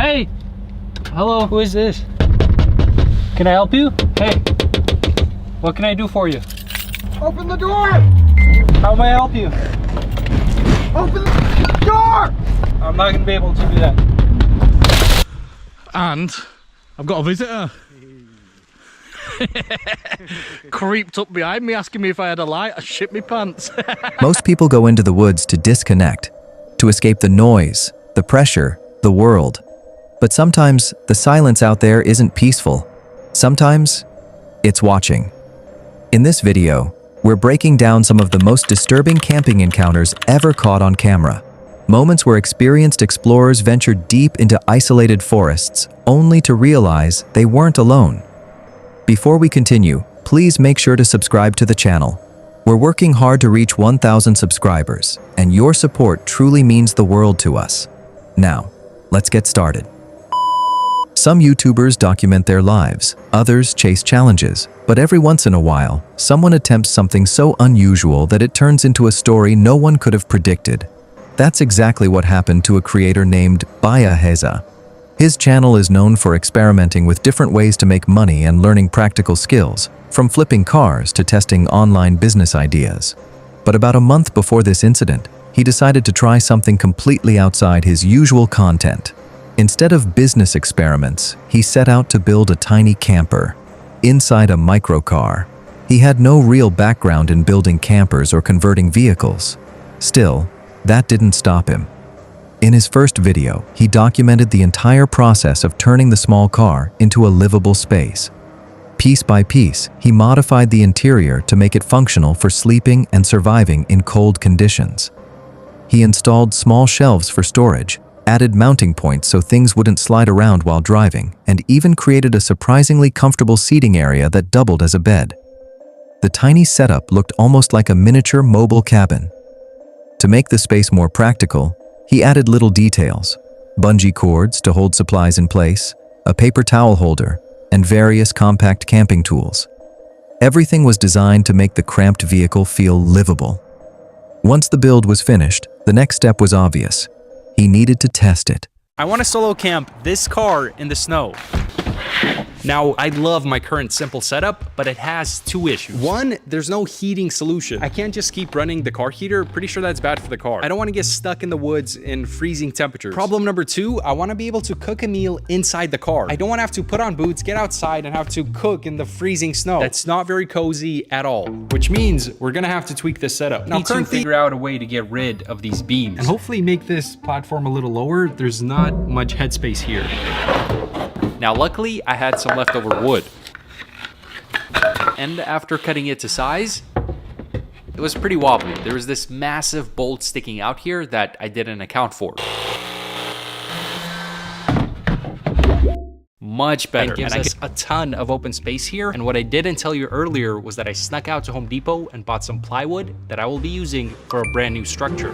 Hey! Hello, who is this? Can I help you? Hey! What can I do for you? Open the door! How may I help you? Open the door! I'm not gonna be able to do that. And I've got a visitor. Creeped up behind me asking me if I had a light. I shit me pants. Most people go into the woods to disconnect, to escape the noise, the pressure, the world. But sometimes the silence out there isn't peaceful. Sometimes it's watching. In this video, we're breaking down some of the most disturbing camping encounters ever caught on camera. Moments where experienced explorers ventured deep into isolated forests only to realize they weren't alone. Before we continue, please make sure to subscribe to the channel. We're working hard to reach 1,000 subscribers, and your support truly means the world to us. Now, let's get started. Some YouTubers document their lives, others chase challenges, but every once in a while, someone attempts something so unusual that it turns into a story no one could have predicted. That's exactly what happened to a creator named Heza. His channel is known for experimenting with different ways to make money and learning practical skills, from flipping cars to testing online business ideas. But about a month before this incident, he decided to try something completely outside his usual content. Instead of business experiments, he set out to build a tiny camper inside a microcar. He had no real background in building campers or converting vehicles. Still, that didn't stop him. In his first video, he documented the entire process of turning the small car into a livable space. Piece by piece, he modified the interior to make it functional for sleeping and surviving in cold conditions. He installed small shelves for storage, added mounting points so things wouldn't slide around while driving, and even created a surprisingly comfortable seating area that doubled as a bed. The tiny setup looked almost like a miniature mobile cabin. To make the space more practical, he added little details: bungee cords to hold supplies in place, a paper towel holder, and various compact camping tools. Everything was designed to make the cramped vehicle feel livable. Once the build was finished, the next step was obvious. He needed to test it. I want to solo camp this car in the snow. Now, I love my current simple setup, but it has two issues. One, there's no heating solution. I can't just keep running the car heater. Pretty sure that's bad for the car. I don't want to get stuck in the woods in freezing temperatures. Problem number two, I want to be able to cook a meal inside the car. I don't want to have to put on boots, get outside, and have to cook in the freezing snow. That's not very cozy at all, which means we're going to have to tweak this setup. Now, currently, figure out a way to get rid of these beams and hopefully make this platform a little lower. There's not much headspace here. Now, luckily, I had some leftover wood. And after cutting it to size, it was pretty wobbly. There was this massive bolt sticking out here that I didn't account for. Much better. And gives us a ton of open space here. And what I didn't tell you earlier was that I snuck out to Home Depot and bought some plywood that I will be using for a brand new structure.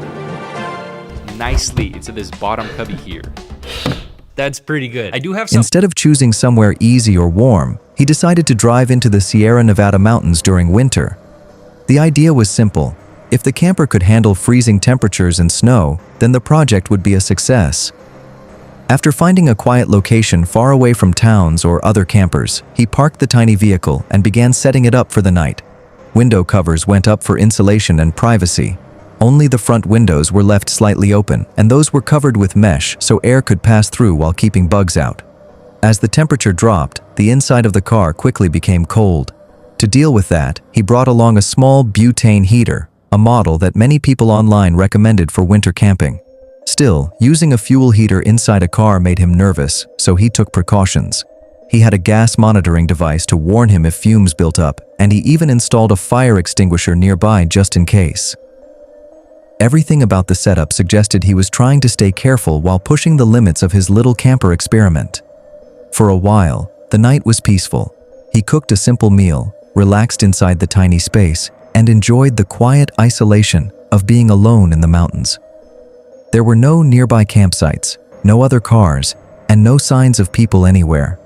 Nicely into this bottom cubby here. That's pretty good. I do have some. Instead of choosing somewhere easy or warm, he decided to drive into the Sierra Nevada mountains during winter. The idea was simple. If the camper could handle freezing temperatures and snow, then the project would be a success. After finding a quiet location far away from towns or other campers, he parked the tiny vehicle and began setting it up for the night. Window covers went up for insulation and privacy. Only the front windows were left slightly open, and those were covered with mesh so air could pass through while keeping bugs out. As the temperature dropped, the inside of the car quickly became cold. To deal with that, he brought along a small butane heater, a model that many people online recommended for winter camping. Still, using a fuel heater inside a car made him nervous, so he took precautions. He had a gas monitoring device to warn him if fumes built up, and he even installed a fire extinguisher nearby just in case. Everything about the setup suggested he was trying to stay careful while pushing the limits of his little camper experiment. For a while, the night was peaceful. He cooked a simple meal, relaxed inside the tiny space, and enjoyed the quiet isolation of being alone in the mountains. There were no nearby campsites, no other cars, and no signs of people anywhere.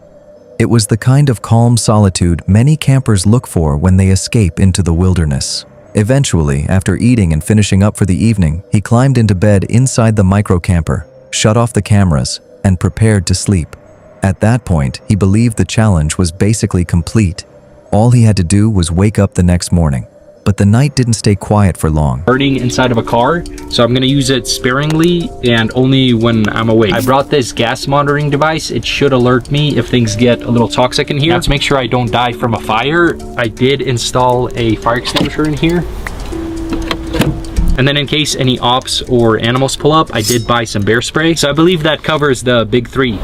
It was the kind of calm solitude many campers look for when they escape into the wilderness. Eventually, after eating and finishing up for the evening, he climbed into bed inside the micro camper, shut off the cameras, and prepared to sleep. At that point, he believed the challenge was basically complete. All he had to do was wake up the next morning. But the night didn't stay quiet for long. Burning inside of a car, so I'm gonna use it sparingly and only when I'm awake. I brought this gas monitoring device. It should alert me if things get a little toxic in here. Now, to make sure I don't die from a fire, I did install a fire extinguisher in here. And then in case any ops or animals pull up, I did buy some bear spray. So I believe that covers the big three.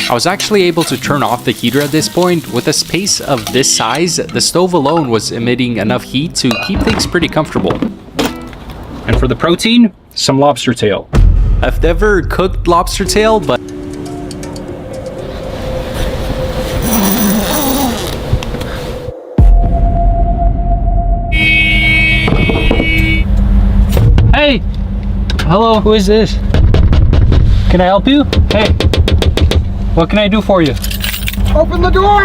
I was actually able to turn off the heater at this point. With a space of this size, the stove alone was emitting enough heat to keep things pretty comfortable. And for the protein, some lobster tail. I've never cooked lobster tail, but Hey! Hello, who is this? Can I help you? Hey! What can I do for you? Open the door!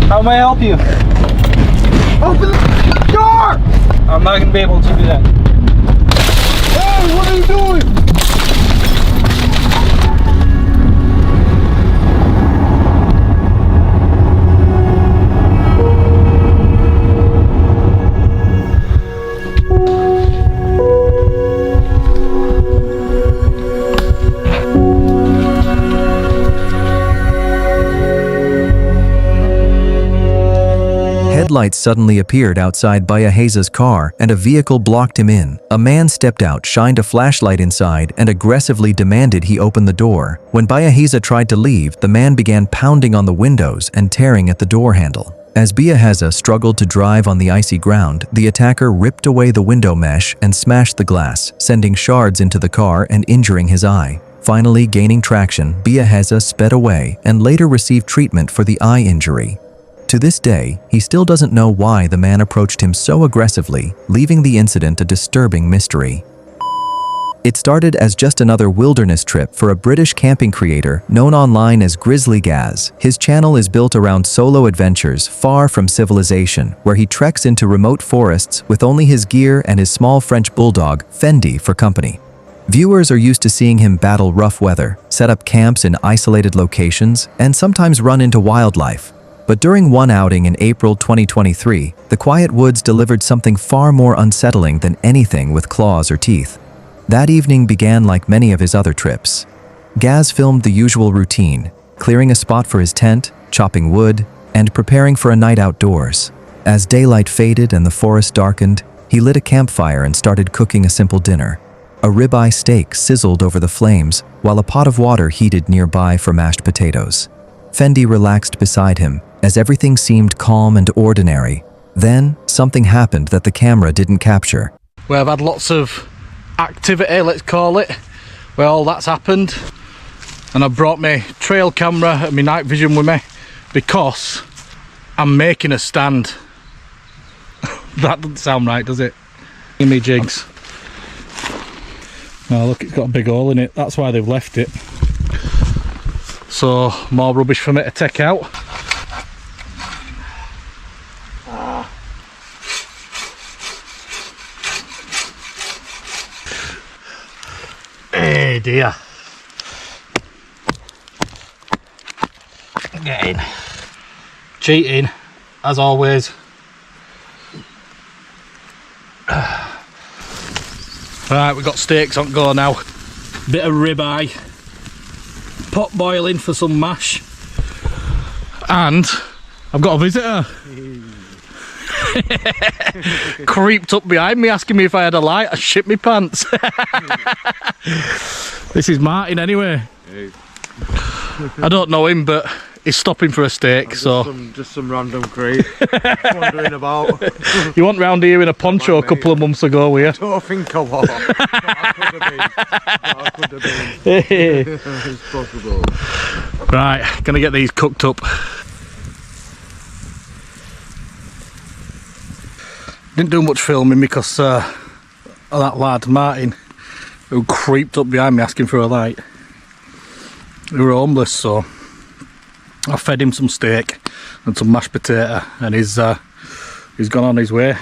How may I help you? Open the door! I'm not gonna be able to do that. Hey, what are you doing? Headlights suddenly appeared outside Bayaheza's car and a vehicle blocked him in. A man stepped out, shined a flashlight inside, and aggressively demanded he open the door. When Bayaheza tried to leave, the man began pounding on the windows and tearing at the door handle. As Bayaheza struggled to drive on the icy ground, the attacker ripped away the window mesh and smashed the glass, sending shards into the car and injuring his eye. Finally gaining traction, Bayaheza sped away and later received treatment for the eye injury. To this day, he still doesn't know why the man approached him so aggressively, leaving the incident a disturbing mystery. It started as just another wilderness trip for a British camping creator known online as Grizzly Gaz. His channel is built around solo adventures far from civilization, where he treks into remote forests with only his gear and his small French bulldog, Fendi, for company. Viewers are used to seeing him battle rough weather, set up camps in isolated locations, and sometimes run into wildlife. But during one outing in April 2023, the quiet woods delivered something far more unsettling than anything with claws or teeth. That evening began like many of his other trips. Gaz filmed the usual routine, clearing a spot for his tent, chopping wood, and preparing for a night outdoors. As daylight faded and the forest darkened, he lit a campfire and started cooking a simple dinner. A ribeye steak sizzled over the flames, while a pot of water heated nearby for mashed potatoes. Fendi relaxed beside him, as everything seemed calm and ordinary. Then, something happened that the camera didn't capture. Well, I've had lots of activity, let's call it. Well, that's happened. And I brought my trail camera and my night vision with me because I'm making a stand. That doesn't sound right, does it? Give me jigs. Oh, look, it's got a big hole in it. That's why they've left it. So, more rubbish for me to take out. Hey dear. Again. Cheating, as always. Right, we've got steaks on go now. Bit of ribeye. Pot boiling for some mash. And I've got a visitor. Creeped up behind me asking me if I had a light. I shit my pants. This is Martin anyway. Hey. I don't know him, but he's stopping for a steak. Just some random crate wandering about. You went round here in a poncho a couple of months ago, were you? I don't think I was. I could have been. It's possible. Right, gonna get these cooked up. Didn't do much filming because of that lad, Martin, who creeped up behind me asking for a light. We were homeless, so I fed him some steak and some mashed potato, and he's he's gone on his way.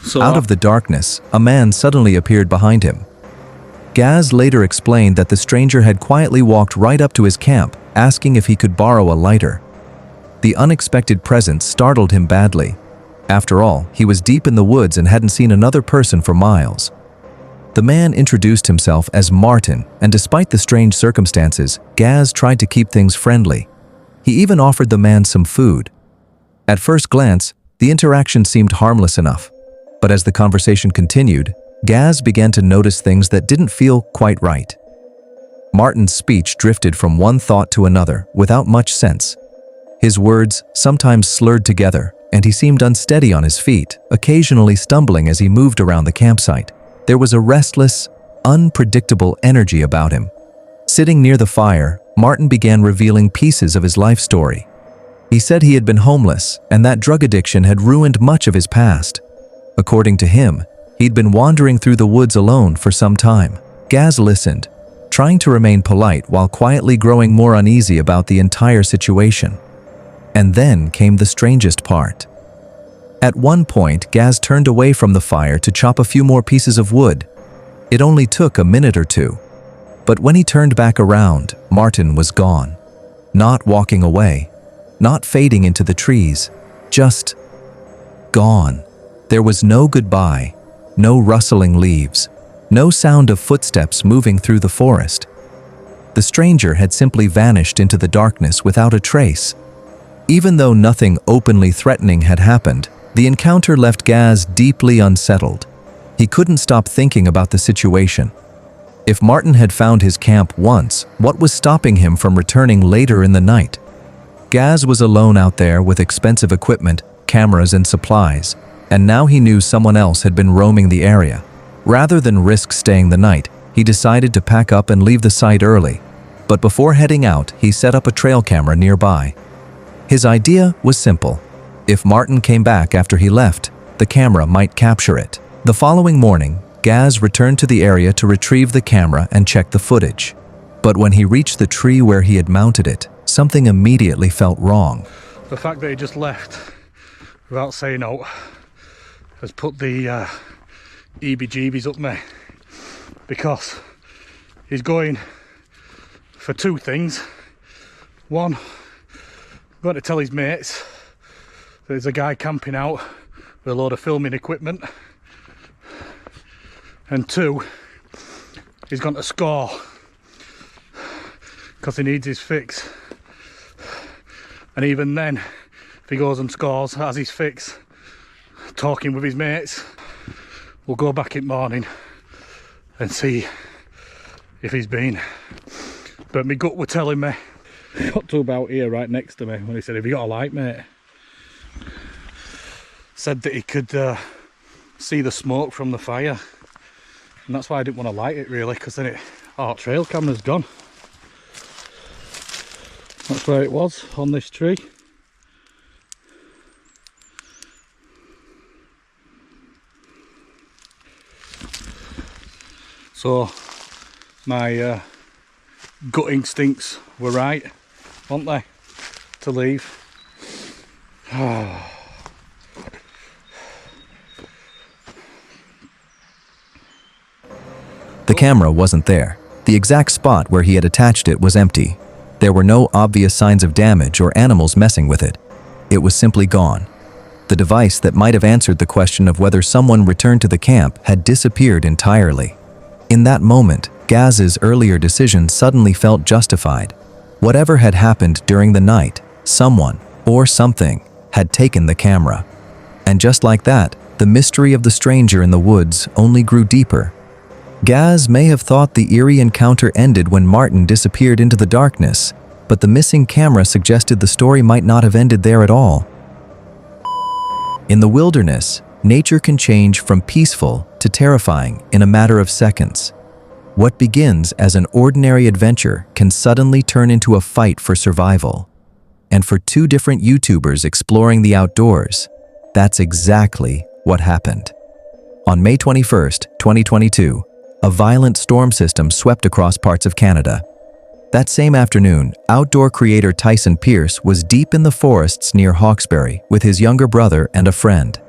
So Out of the darkness, a man suddenly appeared behind him. Gaz later explained that the stranger had quietly walked right up to his camp, asking if he could borrow a lighter. The unexpected presence startled him badly. After all, he was deep in the woods and hadn't seen another person for miles. The man introduced himself as Martin, and despite the strange circumstances, Gaz tried to keep things friendly. He even offered the man some food. At first glance, the interaction seemed harmless enough, but as the conversation continued, Gaz began to notice things that didn't feel quite right. Martin's speech drifted from one thought to another without much sense. His words sometimes slurred together, and he seemed unsteady on his feet, occasionally stumbling as he moved around the campsite. There was a restless, unpredictable energy about him. Sitting near the fire, Martin began revealing pieces of his life story. He said he had been homeless and that drug addiction had ruined much of his past. According to him, he'd been wandering through the woods alone for some time. Gaz listened, trying to remain polite while quietly growing more uneasy about the entire situation. And then came the strangest part. At one point, Gaz turned away from the fire to chop a few more pieces of wood. It only took a minute or two. But when he turned back around, Martin was gone. Not walking away, not fading into the trees, just gone. There was no goodbye, no rustling leaves, no sound of footsteps moving through the forest. The stranger had simply vanished into the darkness without a trace. Even though nothing openly threatening had happened, the encounter left Gaz deeply unsettled. He couldn't stop thinking about the situation. If Martin had found his camp once, what was stopping him from returning later in the night? Gaz was alone out there with expensive equipment, cameras, and supplies, and now he knew someone else had been roaming the area. Rather than risk staying the night, he decided to pack up and leave the site early. But before heading out, he set up a trail camera nearby. His idea was simple. If Martin came back after he left, the camera might capture it. The following morning, Gaz returned to the area to retrieve the camera and check the footage. But when he reached the tree where he had mounted it, something immediately felt wrong. the fact that he just left without saying out has put the EBGBs up me, because he's going for two things. One, I'm going to tell his mates that there's a guy camping out with a load of filming equipment, and two, he's going to score because he needs his fix. And even then, if he goes and scores, has his fix, talking with his mates, we'll go back in the morning and see if he's been. But my gut were telling me, got to about here right next to me when he said, "Have you got a light, mate?" Said that he could see the smoke from the fire, and that's why I didn't want to light it really, because then our trail camera's gone. That's where it was, on this tree. So my gut instincts were right, weren't they, to leave. The camera wasn't there. The exact spot where he had attached it was empty. There were no obvious signs of damage or animals messing with it. It was simply gone. The device that might have answered the question of whether someone returned to the camp had disappeared entirely. In that moment, Gaz's earlier decision suddenly felt justified. Whatever had happened during the night, someone or something had taken the camera. And just like that, the mystery of the stranger in the woods only grew deeper. Gaz may have thought the eerie encounter ended when Martin disappeared into the darkness, but the missing camera suggested the story might not have ended there at all. In the wilderness, nature can change from peaceful to terrifying in a matter of seconds. What begins as an ordinary adventure can suddenly turn into a fight for survival. And for two different YouTubers exploring the outdoors, that's exactly what happened. On May 21st, 2022, a violent storm system swept across parts of Canada. That same afternoon, outdoor creator Tyson Pierce was deep in the forests near Hawkesbury with his younger brother and a friend.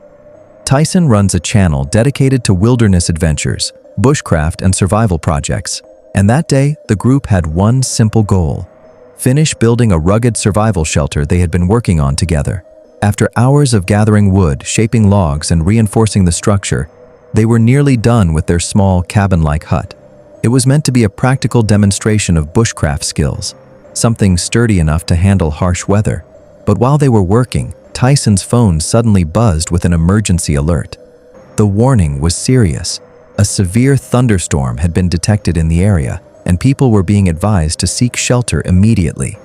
Tyson runs a channel dedicated to wilderness adventures, bushcraft, and survival projects. And that day, the group had one simple goal: finish building a rugged survival shelter they had been working on together. After hours of gathering wood, shaping logs, and reinforcing the structure, they were nearly done with their small cabin-like hut. It was meant to be a practical demonstration of bushcraft skills, something sturdy enough to handle harsh weather. But while they were working, Tyson's phone suddenly buzzed with an emergency alert. The warning was serious. A severe thunderstorm had been detected in the area, and people were being advised to seek shelter immediately.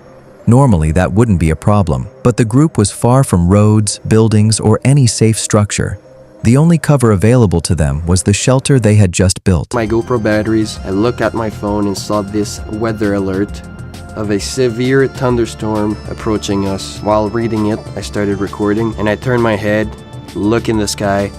Normally, that wouldn't be a problem, but the group was far from roads, buildings, or any safe structure. The only cover available to them was the shelter they had just built. My GoPro batteries, I looked at my phone and saw this weather alert of a severe thunderstorm approaching us. While reading it, I started recording and I turned my head, look in the sky,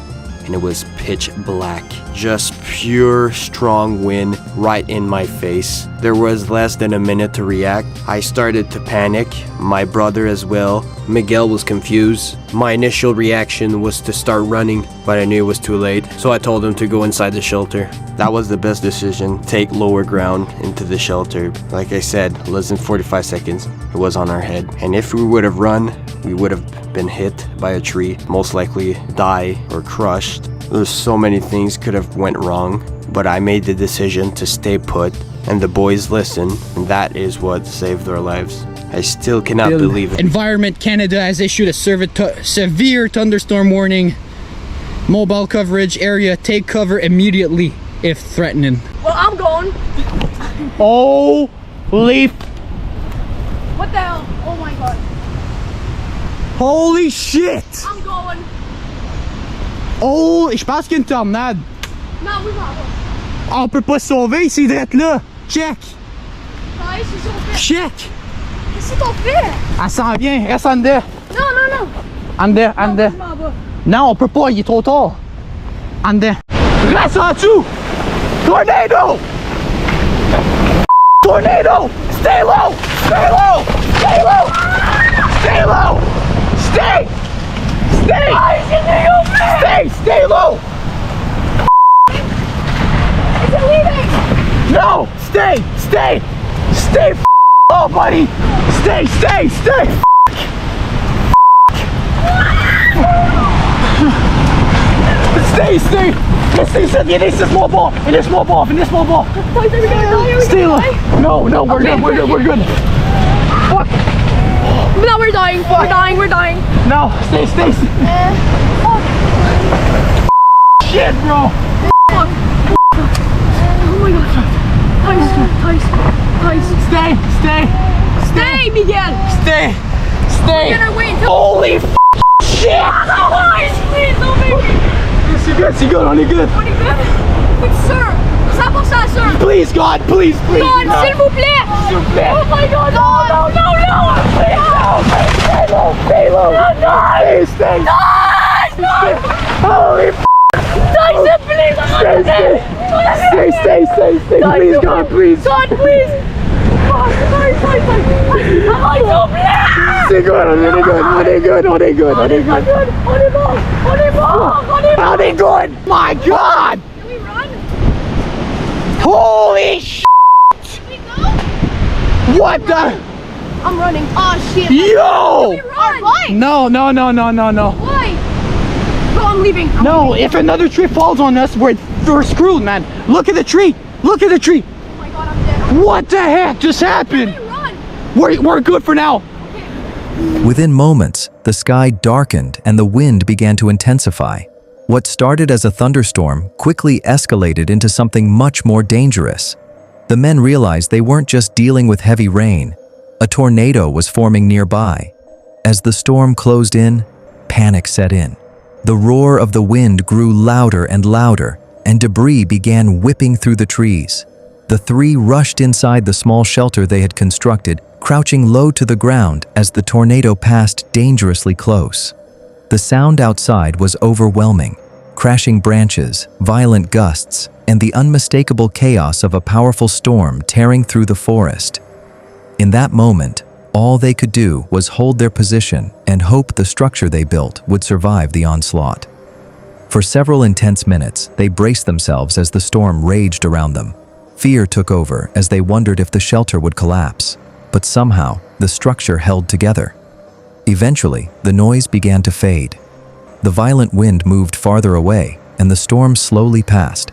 and it was pitch black. Just pure strong wind right in my face. There was less than a minute to react. I started to panic, my brother as well. Miguel was confused. My initial reaction was to start running, but I knew it was too late, so I told him to go inside the shelter. That was the best decision, take lower ground into the shelter. Like I said, less than 45 seconds, it was on our head. And if we would have run, we would have been hit by a tree, most likely die or crushed. There's so many things could have went wrong, but I made the decision to stay put, and the boys listened, and that is what saved our lives. I still cannot believe it. Environment Canada has issued a severe thunderstorm warning. Mobile coverage area, take cover immediately if threatening. Well, I'm going. Holy What the hell? Oh my god. Holy shit! I'm going. Oh, je pense qu'il y a une tornade. Non, oui, maman. On peut pas se sauver ici, d'être là. Check! Ouais, c'est sur Check! Qu'est-ce que t'en fais? Elle s'en vient, reste en dedans. Non, non, non. En dedans, en dedans. Je m'en vais. Non, on peut pas, il est trop tard. En dedans. Reste en dessous! Tornado! Tornado! Stay low! Stay low! Stay low! Stay low! Stay! Stay! Stay! Stay low! Is it leaving? No! Stay! Stay! Stay low, buddy! Stay! Stay! Stay! Stay! Stay! This small ball! In this small ball! In this small ball! Guys, are we gonna die? Are we Stay gonna low! die? No! No! We're good! We're good! We're good! Fuck! No, we're dying. We're dying. We're dying. No! Stay! Stay! Fuck. Shit, bro! Fuck. Oh my god. Tice. Stay! Stay! Stay, Miguel. Stay! Stay! We're gonna wait until. Holy shit! No, guys, please, don't make me. C'est good, on est good. On est good? It's sir. 100% sir. Please, God, please. God, s'il vous plaît. S'il vous plaît. Oh my god, no. Stay low, stay low. No. Stay. No. Holy Tyson, please. Stay. Please, God, please. God, please. Sorry. I'm so blessed. C'est good, on est good. On est bon. My God. Can we run? Holy shit. Can we go? What the? I'm running. Oh shit. Yo. Can we run? Why? No. Why? Bro, I'm leaving. No, if another tree falls on us, we're screwed, man. Look at the tree. Oh my god, I'm dead. What the heck just happened? Can we run? We're good for now. Within moments, the sky darkened and the wind began to intensify. What started as a thunderstorm quickly escalated into something much more dangerous. The men realized they weren't just dealing with heavy rain. A tornado was forming nearby. As the storm closed in, panic set in. The roar of the wind grew louder and louder, and debris began whipping through the trees. The three rushed inside the small shelter they had constructed, crouching low to the ground as the tornado passed dangerously close. The sound outside was overwhelming. Crashing branches, violent gusts, and the unmistakable chaos of a powerful storm tearing through the forest. In that moment, all they could do was hold their position and hope the structure they built would survive the onslaught. For several intense minutes, they braced themselves as the storm raged around them. Fear took over as they wondered if the shelter would collapse, but somehow the structure held together. Eventually, the noise began to fade. The violent wind moved farther away, and the storm slowly passed.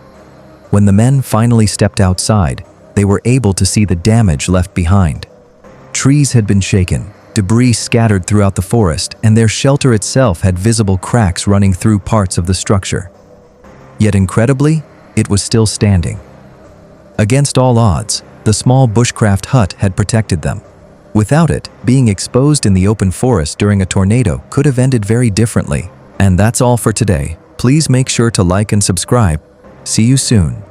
When the men finally stepped outside, they were able to see the damage left behind. Trees had been shaken, debris scattered throughout the forest, and their shelter itself had visible cracks running through parts of the structure. Yet incredibly, it was still standing. Against all odds, the small bushcraft hut had protected them. Without it, being exposed in the open forest during a tornado could have ended very differently. And that's all for today. Please make sure to like and subscribe. See you soon.